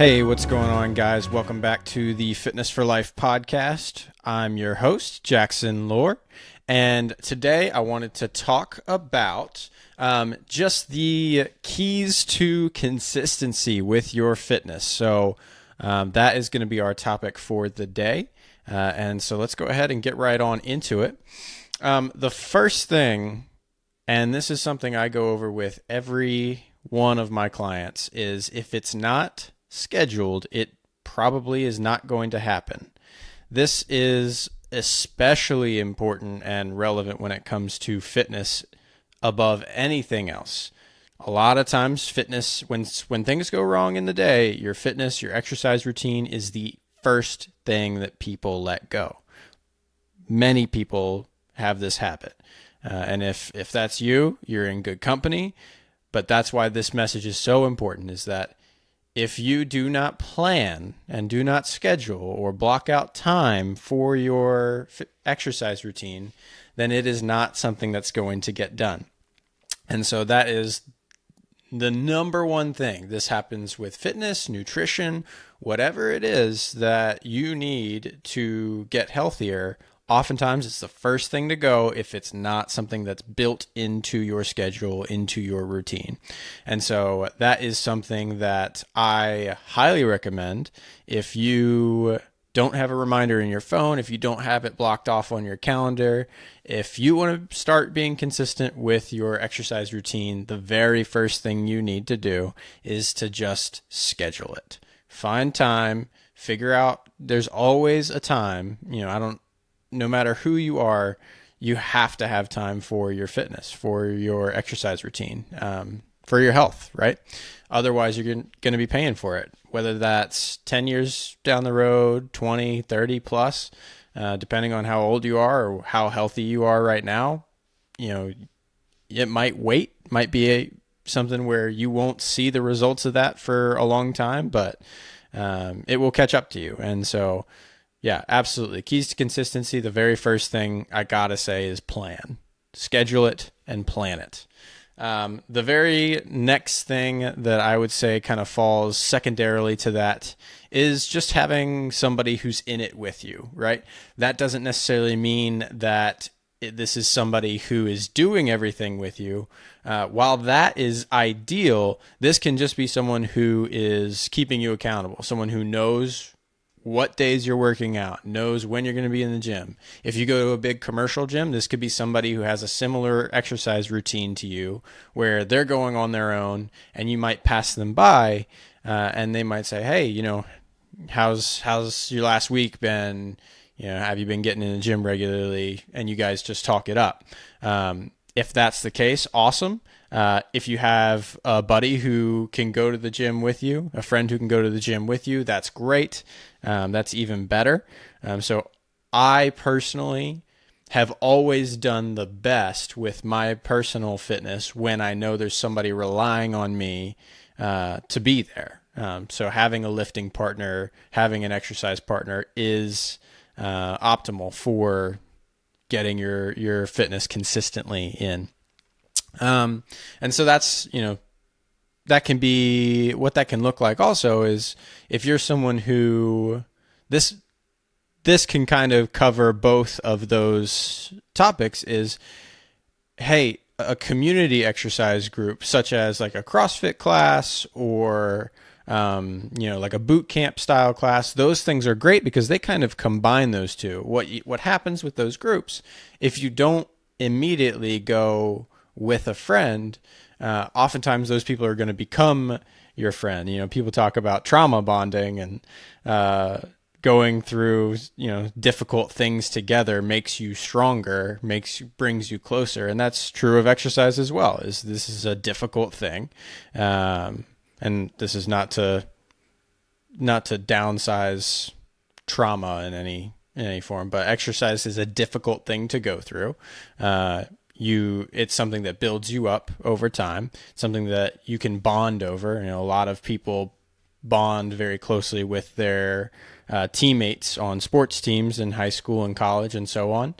Hey, what's going on, guys? Welcome back to the Fitness for Life podcast. I'm your host, Jackson Lohr, and today I wanted to talk about just the keys to consistency with your fitness. So that is going to be our topic for the day, and so let's go ahead and get right on into it. The first thing, and this is something I go over with every one of my clients, is if it's not scheduled, it probably is not going to happen. This is especially important and relevant when it comes to fitness above anything else. A lot of times fitness, when things go wrong in the day, your fitness, your exercise routine is the first thing that people let go. Many people have this habit. And if that's you, you're in good company. But that's why this message is so important, is that if you do not plan and do not schedule or block out time for your exercise routine, then it is not something that's going to get done. And so that is the number one thing. This happens with fitness, nutrition, whatever it is that you need to get healthier. Oftentimes it's the first thing to go if it's not something that's built into your schedule, into your routine. And so that is something that I highly recommend. If you don't have a reminder in your phone, if you don't have it blocked off on your calendar, if you want to start being consistent with your exercise routine, the very first thing you need to do is to just schedule it. Find time, figure out, there's always a time, no matter who you are, you have to have time for your fitness, for your exercise routine, for your health, right? Otherwise, you're going to be paying for it, whether that's 10 years down the road, 20, 30 plus, depending on how old you are or how healthy you are right now. It might be something where you won't see the results of that for a long time, but it will catch up to you. And so, yeah, absolutely. Keys to consistency. The very first thing I gotta say is plan. Schedule it and plan it. The very next thing that I would say kind of falls secondarily to that is just having somebody who's in it with you, right? That doesn't necessarily mean that this is somebody who is doing everything with you. While that is ideal, this can just be someone who is keeping you accountable, someone who knows what days you're working out, knows when you're going to be in the gym. If you go to a big commercial gym, this could be somebody who has a similar exercise routine to you, where they're going on their own and you might pass them by, and they might say, hey, how's your last week been? Have you been getting in the gym regularly? And you guys just talk it up. If that's the case, awesome. If you have a buddy who can go to the gym with you, a friend who can go to the gym with you, that's great. That's even better. So I personally have always done the best with my personal fitness when I know there's somebody relying on me to be there. So having a lifting partner, having an exercise partner is optimal for getting your fitness consistently in. And so that's, that can be what that can look like also is if you're someone who this can kind of cover both of those topics is, hey, a community exercise group such as like a CrossFit class or like a boot camp style class, those things are great because they kind of combine those two. What happens with those groups, if you don't immediately go with a friend, oftentimes those people are going to become your friend. People talk about trauma bonding and going through difficult things together makes you stronger, brings you closer, and that's true of exercise as well. This is a difficult thing. And this is not to downsize trauma in any form, but exercise is a difficult thing to go through. It's something that builds you up over time, something that you can bond over. A lot of people bond very closely with their teammates on sports teams in high school and college and so on.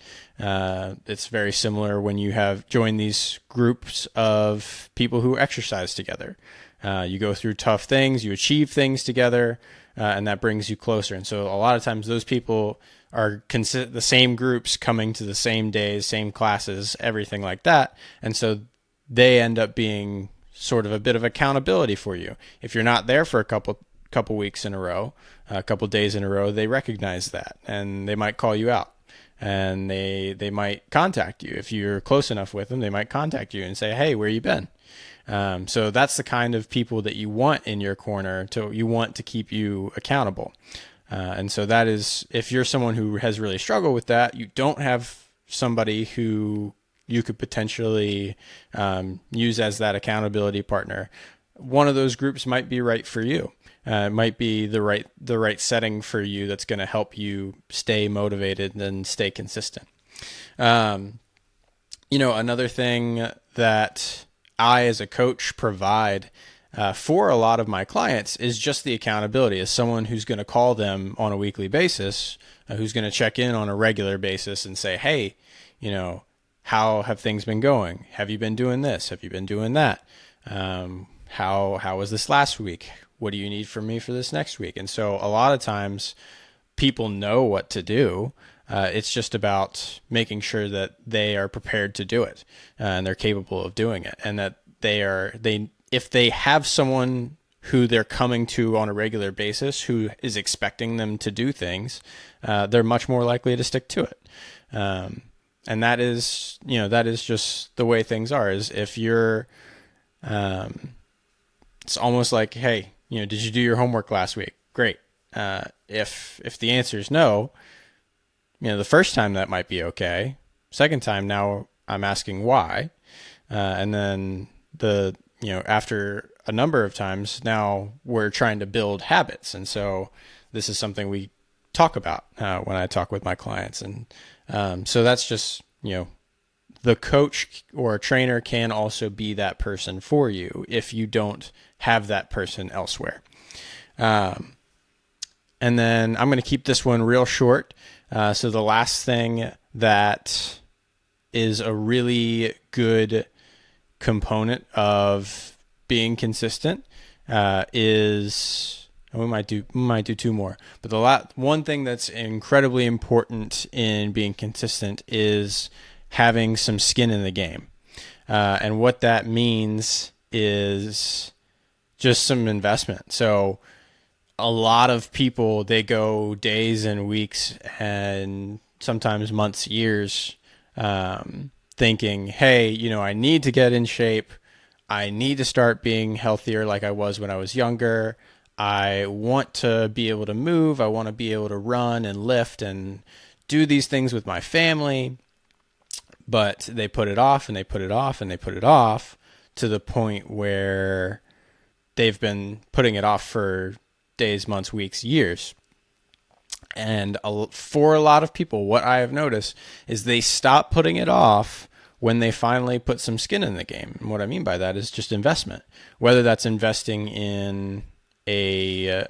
It's very similar when you have joined these groups of people who exercise together. You go through tough things, you achieve things together, and that brings you closer. And so a lot of times those people are the same groups coming to the same days, same classes, everything like that. And so they end up being sort of a bit of accountability for you. If you're not there for a couple weeks in a row, a couple days in a row, they recognize that and they might call you out. And they might contact you. If you're close enough with them, they might contact you and say, hey, where you been? So that's the kind of people that you want in your corner. You want to keep you accountable. And so that is, if you're someone who has really struggled with that, you don't have somebody who you could potentially use as that accountability partner. One of those groups might be right for you. It might be the right setting for you that's going to help you stay motivated and stay consistent. Another thing that I as a coach provide for a lot of my clients is just the accountability as someone who's going to call them on a weekly basis, who's going to check in on a regular basis and say, hey, how have things been going? Have you been doing this? Have you been doing that? How was this last week? What do you need from me for this next week? And so a lot of times people know what to do. It's just about making sure that they are prepared to do it and they're capable of doing it, and that if they have someone who they're coming to on a regular basis who is expecting them to do things, they're much more likely to stick to it. And that is just the way things are. Is if you're, it's almost like, hey, did you do your homework last week? Great. If the answer is no, the first time that might be okay. Second time, now I'm asking why. And then after a number of times, now we're trying to build habits. And so this is something we talk about when I talk with my clients. And so that's just, the coach or a trainer can also be that person for you if you don't have that person elsewhere. And then I'm going to keep this one real short. So the last thing that is a really good component of being consistent is, we might do two more, but one thing that's incredibly important in being consistent is having some skin in the game. And what that means is just some investment. So a lot of people, they go days and weeks and sometimes months, years, thinking, hey, I need to get in shape. I need to start being healthier like I was when I was younger. I want to be able to move. I want to be able to run and lift and do these things with my family. But they put it off and they put it off and they put it off to the point where they've been putting it off for days, months, weeks, years. And for a lot of people, what I have noticed is they stop putting it off when they finally put some skin in the game. And what I mean by that is just investment, whether that's investing in a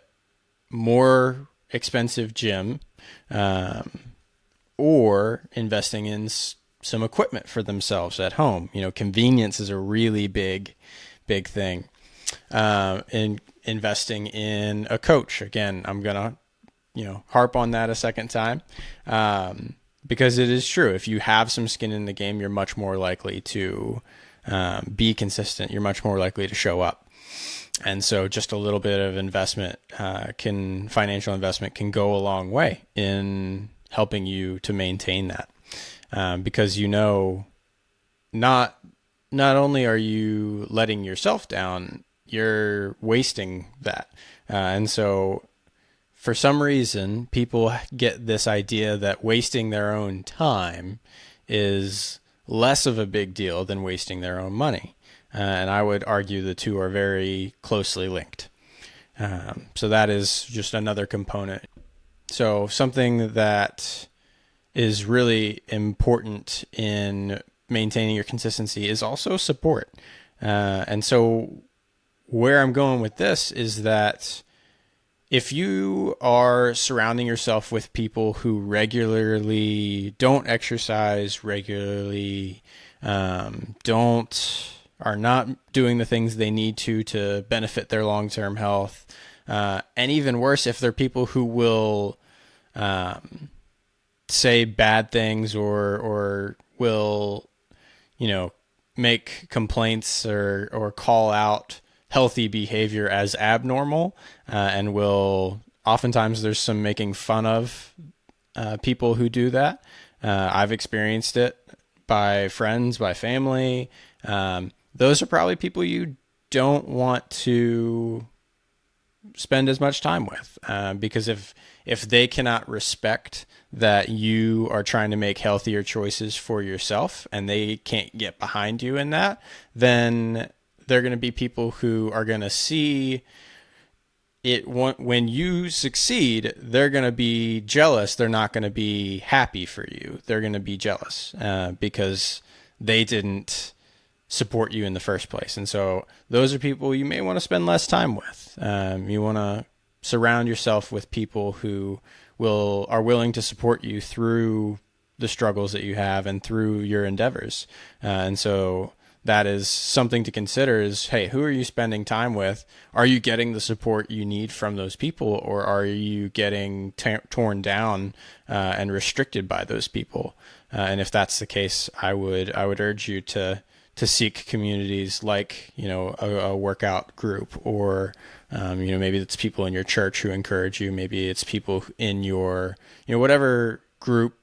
more expensive gym or investing in some equipment for themselves at home. Convenience is a really big thing. In investing in a coach. Again, I'm going to, harp on that a second time. Because it is true. If you have some skin in the game, you're much more likely to be consistent. You're much more likely to show up. And so just a little bit of investment financial investment can go a long way in helping you to maintain that. Because not only are you letting yourself down, you're wasting that. And so for some reason, people get this idea that wasting their own time is less of a big deal than wasting their own money. And I would argue the two are very closely linked. So that is just another component. So something that is really important in maintaining your consistency is also support. And so where I'm going with this is that if you are surrounding yourself with people who regularly don't exercise, regularly don't are not doing the things they need to benefit their long-term health, and even worse, if they're people who will say bad things or will, you know, make complaints or call out healthy behavior as abnormal, and will oftentimes there's some making fun of people who do that. I've experienced it by friends, by family. Those are probably people you don't want to spend as much time with, because if they cannot respect that you are trying to make healthier choices for yourself and they can't get behind you in that, then they're going to be people who are going to see it when you succeed. They're going to be jealous. They're not going to be happy for you. They're going to be jealous because they didn't support you in the first place. And so those are people you may want to spend less time with. You want to surround yourself with people who are willing to support you through the struggles that you have and through your endeavors. And so that is something to consider is, hey, who are you spending time with? Are you getting the support you need from those people, or are you getting torn down and restricted by those people? And if that's the case, I would urge you to seek communities like, a workout group, or, maybe it's people in your church who encourage you. Maybe it's people in your, whatever group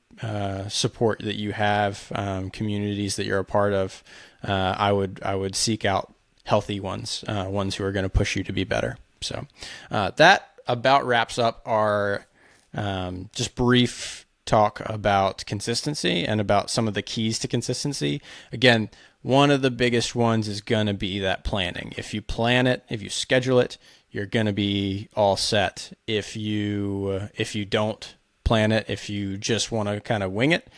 support that you have, communities that you're a part of. I would seek out healthy ones, ones who are going to push you to be better. So that about wraps up our just brief talk about consistency and about some of the keys to consistency. Again, one of the biggest ones is going to be that planning. If you plan it, if you schedule it, you're going to be all set. If you don't plan it, if you just want to kind of wing it,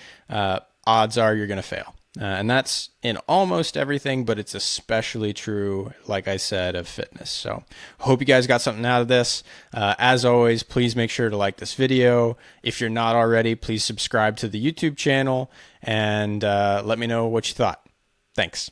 odds are you're going to fail. And that's in almost everything, but it's especially true, like I said, of fitness. So hope you guys got something out of this. As always, please make sure to like this video. If you're not already, please subscribe to the YouTube channel and let me know what you thought. Thanks.